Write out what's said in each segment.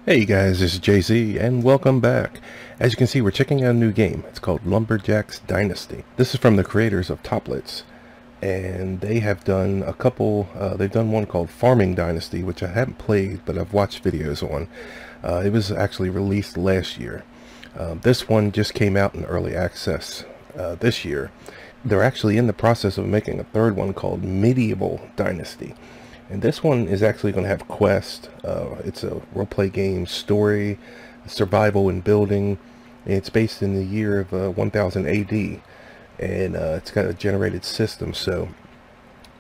Hey guys, this is JZ and welcome back. As you can see, we're checking out a new game. It's called Lumberjack's Dynasty. This is from the creators of Toplets, and they have done a couple, they've done one called Farming Dynasty, which I haven't played, but I've watched videos on. It was actually released last year. This one just came out in early access this year. They're actually in the process of making a third one called Medieval Dynasty. And this one is actually going to have quests. It's a role-play game, story, survival, and building. And it's based in the year of 1000 AD. And it's got a generated system. So,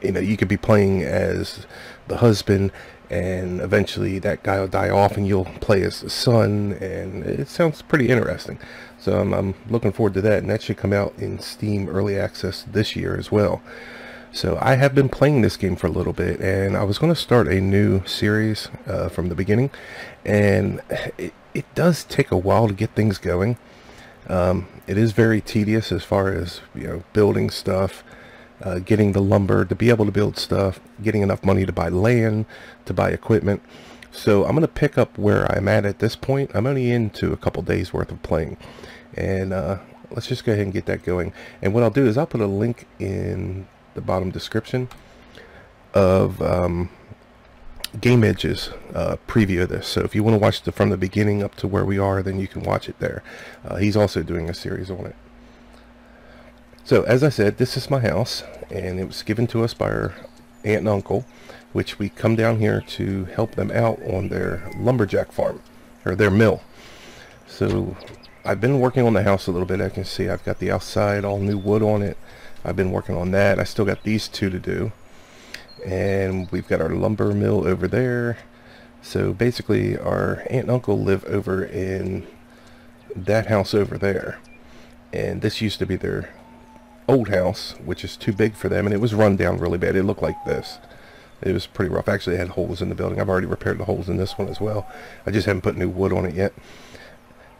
you know, you could be playing as the husband, and eventually that guy will die off, and you'll play as the son. And it sounds pretty interesting. So I'm looking forward to that. And that should come out in Steam Early Access this year as well. So I have been playing this game for a little bit, and I was going to start a new series from the beginning, and it does take a while to get things going. It is very tedious as far as, you know, building stuff, getting the lumber to be able to build stuff, getting enough money to buy land, to buy equipment. So I'm going to pick up where I'm at this point. I'm only into a couple days worth of playing, and let's just go ahead and get that going. And what I'll do is I'll put a link in the bottom description of Game Edge's preview of this. So if you want to watch from the beginning up to where we are, then you can watch it there. He's also doing a series on it. So as I said, this is my house, and it was given to us by our aunt and uncle, which we come down here to help them out on their lumberjack farm, or their mill. So I've been working on the house a little bit. I can see I've got the outside, all new wood on it. I've been working on that. I still got these two to do, and we've got our lumber mill over there. So basically our aunt and uncle live over in that house over there, and this used to be their old house, which is too big for them, and it was run down really bad. It looked like this. It was pretty rough. Actually, it had holes in the building. I've already repaired the holes in this one as well. I just haven't put new wood on it yet.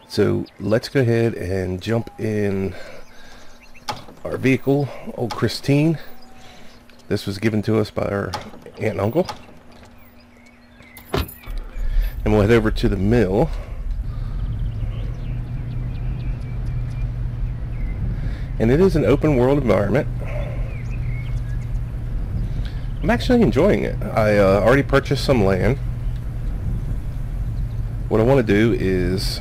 So let's go ahead and jump in our vehicle, old Christine. This was given to us by our aunt and uncle. And we'll head over to the mill. And it is an open world environment. I'm actually enjoying it. I already purchased some land. What I want to do is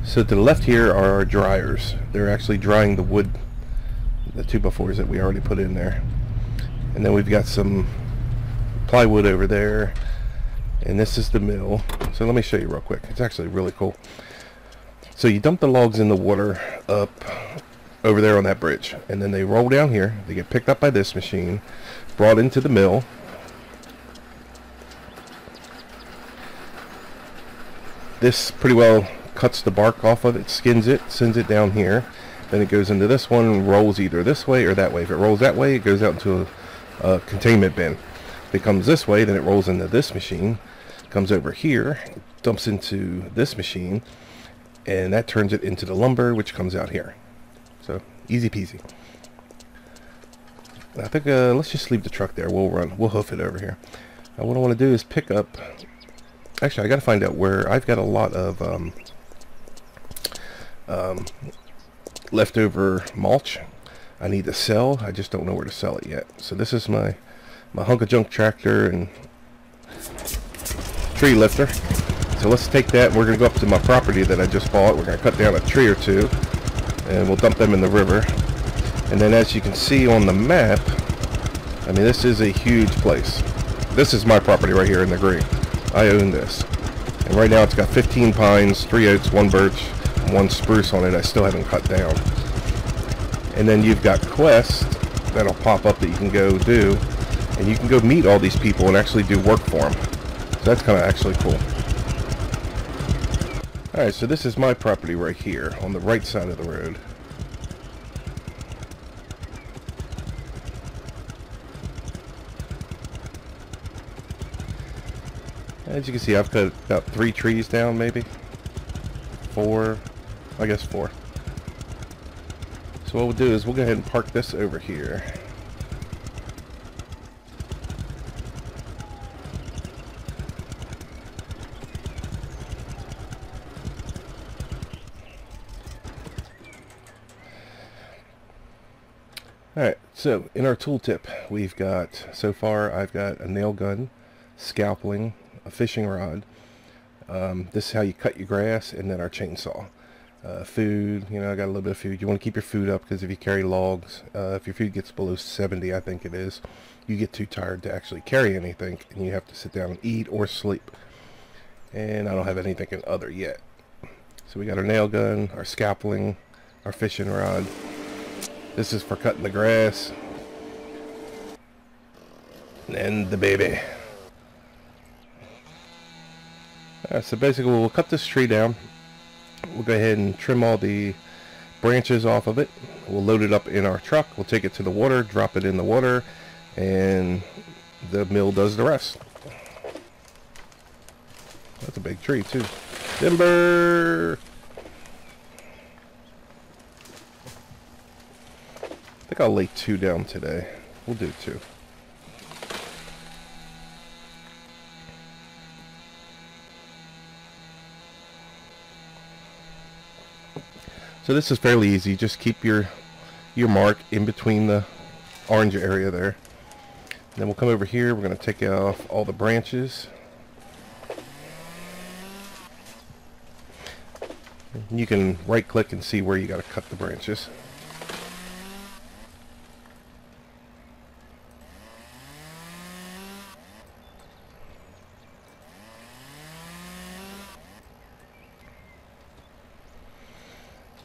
so to the left here are our dryers. They're actually drying the wood, the 2x4s that we already put in there. And then we've got some plywood over there. And this is the mill. So let me show you real quick. It's actually really cool. So you dump the logs in the water up over there on that bridge. And then they roll down here. They get picked up by this machine, brought into the mill. This pretty well cuts the bark off of it, skins it, sends it down here. Then it goes into this one and rolls either this way or that way. If it rolls that way, it goes out into a containment bin. If it comes this way, then it rolls into this machine, comes over here, dumps into this machine, and that turns it into the lumber, which comes out here. So easy peasy. I think let's just leave the truck there. We'll hoof it over here. Now what I want to do is pick up. Actually, I got to find out where. I've got a lot of leftover mulch I need to sell. I just don't know where to sell it yet. So this is my hunk of junk tractor and tree lifter. So let's take that, and we're going to go up to my property that I just bought. We're going to cut down a tree or two, and we'll dump them in the river. And then as you can see on the map, I mean, this is a huge place. This is my property right here in the green. I own this. And right now it's got 15 pines, 3 oaks, 1 birch, 1 spruce on it. I still haven't cut down. And then you've got quests that'll pop up that you can go do, and you can go meet all these people and actually do work for them. So that's kind of actually cool. Alright, so this is my property right here on the right side of the road. As you can see, I've cut about 3 trees down, maybe 4, I guess 4. So what we'll do is we'll go ahead and park this over here. Alright, so in our tooltip, we've got, so far I've got a nail gun, scalpel, a fishing rod. This is how you cut your grass, and then our chainsaw. Food, you know, I got a little bit of food. You want to keep your food up, because if you carry logs, if your food gets below 70, I think it is, you get too tired to actually carry anything, and you have to sit down and eat or sleep. And I don't have anything in other yet. So we got our nail gun, our scalpel, our fishing rod. This is for cutting the grass. And the baby. Alright, so basically we'll cut this tree down. We'll go ahead and trim all the branches off of it. We'll load it up in our truck. We'll take it to the water, drop it in the water, and the mill does the rest. That's a big tree too. Timber! I think I'll lay 2 down today. We'll do 2. So this is fairly easy. Just keep your mark in between the orange area there. And then we'll come over here. We're going to take off all the branches. You can right click and see where you got to cut the branches.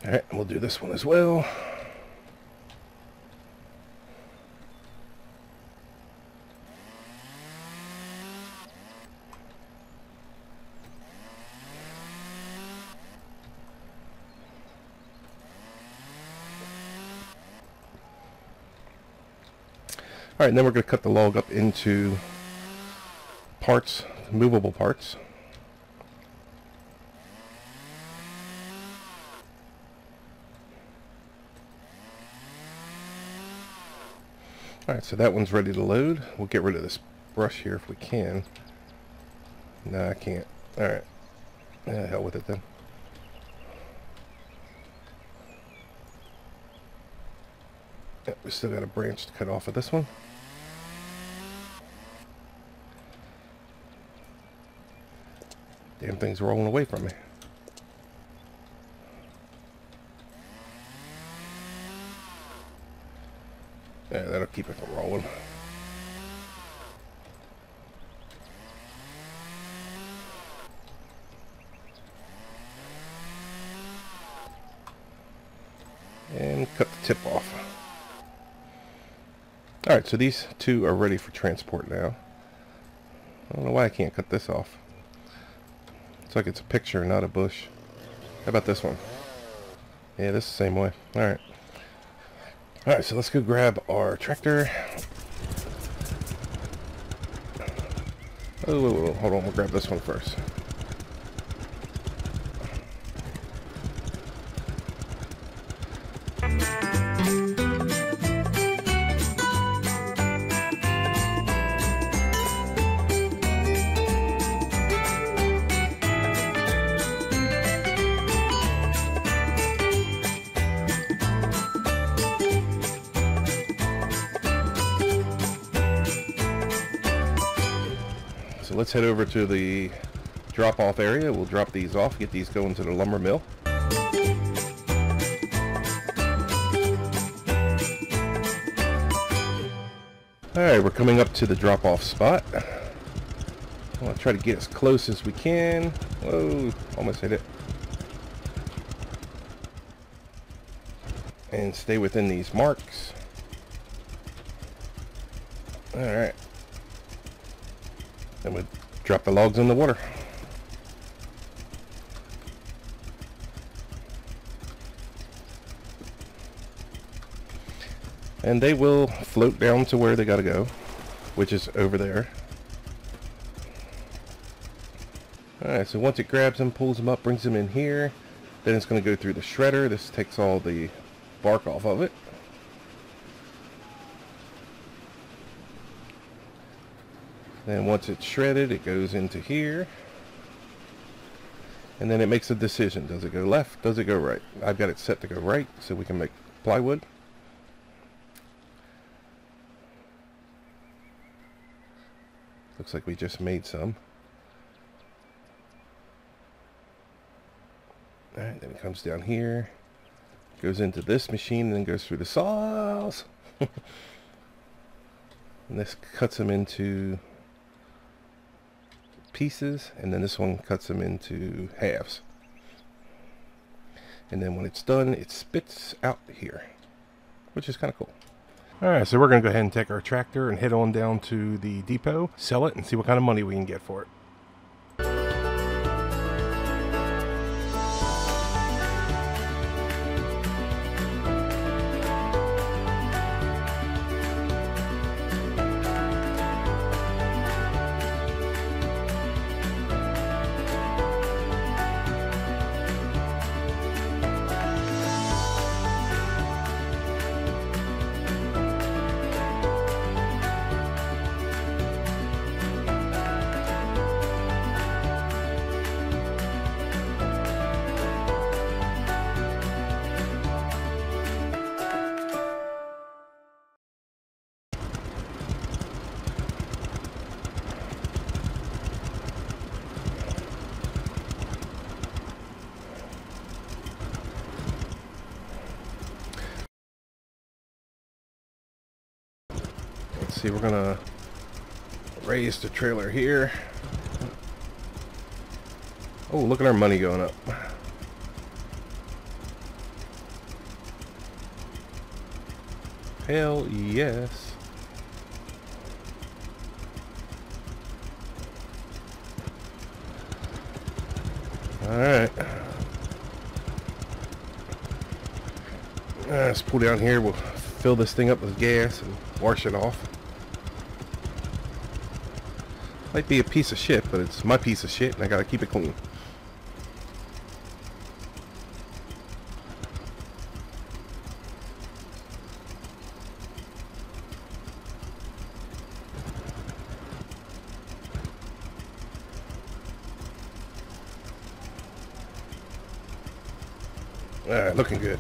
Alright, we'll do this one as well. Alright, and then we're going to cut the log up into parts, movable parts. Alright, so that one's ready to load. We'll get rid of this brush here if we can. No, I can't. Alright. Yeah, hell with it then. Yep, we still got a branch to cut off of this one. Damn thing's rolling away from me. Yeah, that'll keep it from rolling. And cut the tip off. Alright, so these 2 are ready for transport now. I don't know why I can't cut this off. It's like it's a picture, not a bush. How about this one? Yeah, this is the same way. Alright. Alright, so let's go grab our tractor. Oh, whoa, hold on, we'll grab this one first. So let's head over to the drop-off area. We'll drop these off, get these going to the lumber mill. Alright, we're coming up to the drop-off spot. I want to try to get as close as we can. Whoa, almost hit it. And stay within these marks. Alright. Then we drop the logs in the water. And they will float down to where they gotta go, which is over there. Alright, so once it grabs them, pulls them up, brings them in here, then it's going to go through the shredder. This takes all the bark off of it. Then once it's shredded, it goes into here. And then it makes a decision. Does it go left? Does it go right? I've got it set to go right so we can make plywood. Looks like we just made some. Alright, then it comes down here, goes into this machine, and then goes through the saws. And this cuts them into pieces, and then this one cuts them into halves. And then when it's done, it spits out here, which is kind of cool. Alright, so we're going to go ahead and take our tractor and head on down to the depot, sell it, and see what kind of money we can get for it. Let's see, we're gonna raise the trailer here. Oh, look at our money going up. Hell yes. Alright. Let's pull down here. We'll fill this thing up with gas and wash it off. Might be a piece of shit, but it's my piece of shit and I gotta keep it clean. Alright, looking good.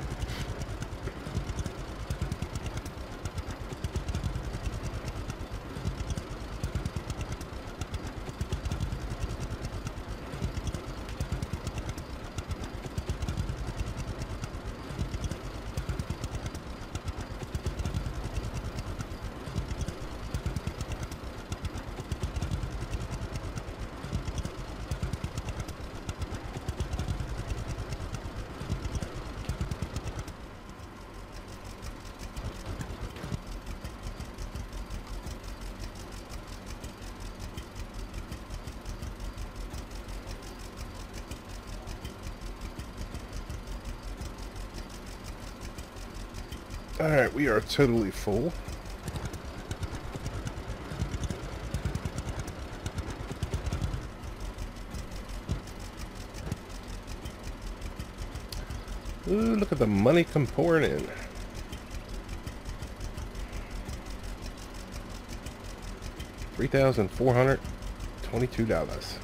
Alright, we are totally full. Ooh, look at the money come pouring in. $3,422.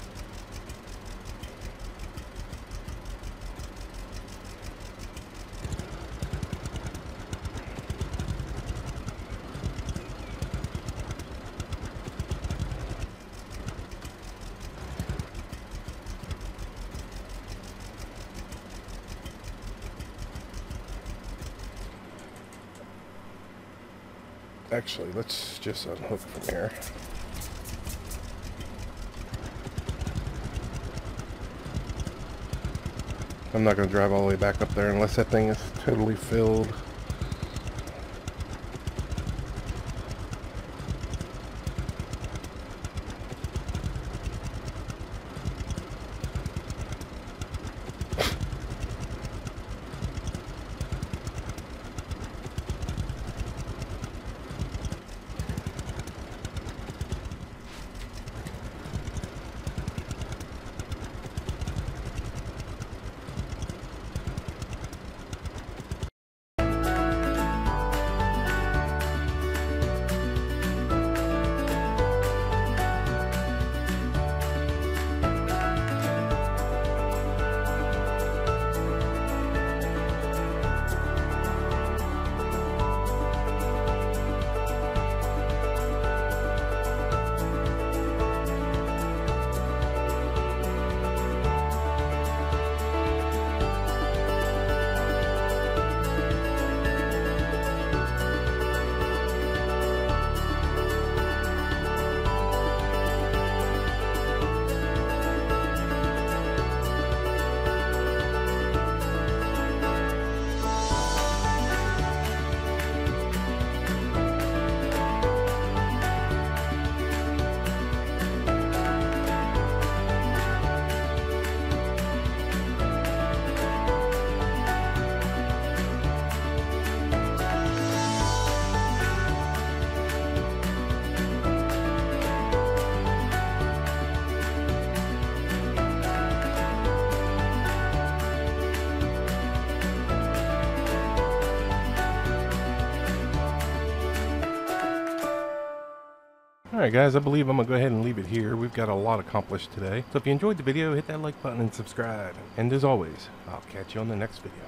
Actually, let's just unhook from here. I'm not going to drive all the way back up there unless that thing is totally filled. Alright guys, I believe I'm going to go ahead and leave it here. We've got a lot accomplished today. So if you enjoyed the video, hit that like button and subscribe. And as always, I'll catch you on the next video.